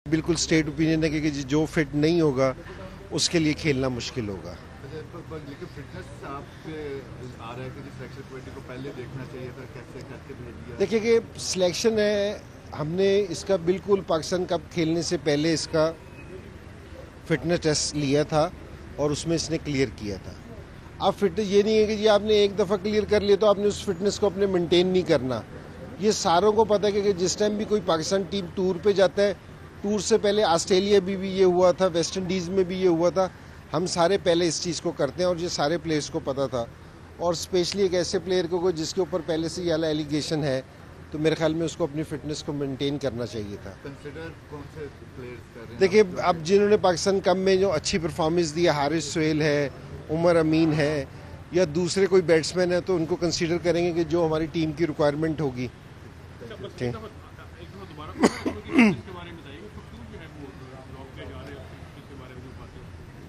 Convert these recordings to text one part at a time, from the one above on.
बिल्कुल state opinion है कि जो फिट नहीं होगा उसके लिए खेलना मुश्किल होगा। लेकिन फिटनेस आप आ रहा है कि सिलेक्शन कमेटी को पहले देखना चाहिए था, कैसे करके भेज दिया। देखिए कि सिलेक्शन है, हमने इसका बिल्कुल पाकिस्तान कप खेलने से पहले इसका फिटनेस टेस्ट लिया था और उसमें इसने क्लियर किया था। अब फिटनेस ये नहीं है कि जी आपने एक दफ़ा क्लियर कर लिया तो आपने उस फिटनेस को अपने मेंटेन नहीं करना। ये सारों को पता है कि जिस टाइम भी कोई पाकिस्तान टीम टूर पे जाता है, टूर से पहले ऑस्ट्रेलिया भी ये हुआ था, वेस्ट इंडीज़ में भी ये हुआ था, हम सारे पहले इस चीज़ को करते हैं और ये सारे प्लेयर्स को पता था। और स्पेशली एक ऐसे प्लेयर को जिसके ऊपर पहले से ये एलिगेशन है, तो मेरे ख्याल में उसको अपनी फिटनेस को मेंटेन करना चाहिए था। कंसीडर कौन से प्लेयर्स कर रहे हैं? देखिए, अब जिन्होंने पाकिस्तान कप में जो अच्छी परफॉर्मेंस दी है, हारिस सोहेल है, उमर अमीन है या दूसरे कोई बैट्समैन है, तो उनको कंसीडर करेंगे कि जो हमारी टीम की रिक्वायरमेंट होगी। ठीक।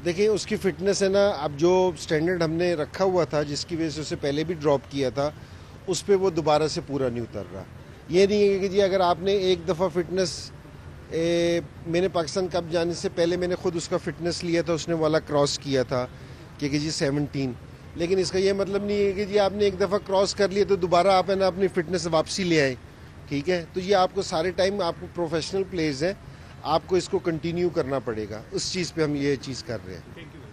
देखिए, उसकी फिटनेस है ना, अब जो स्टैंडर्ड हमने रखा हुआ था जिसकी वजह से उसे पहले भी ड्रॉप किया था, उस पर वो दोबारा से पूरा नहीं उतर रहा। ये नहीं है कि जी अगर आपने एक दफ़ा फिटनेस मैंने पाकिस्तान कप जाने से पहले मैंने खुद उसका फिटनेस लिया था, उसने वाला क्रॉस किया था कि जी 17, लेकिन इसका ये मतलब नहीं है कि जी आपने एक दफ़ा क्रॉस कर लिया तो दोबारा आप है ना अपनी फिटनेस वापसी ले आए। ठीक है, तो ये आपको सारे टाइम, आपको प्रोफेशनल प्लेयर्स हैं, आपको इसको कंटिन्यू करना पड़ेगा। उस चीज़ पे हम ये चीज़ कर रहे हैं।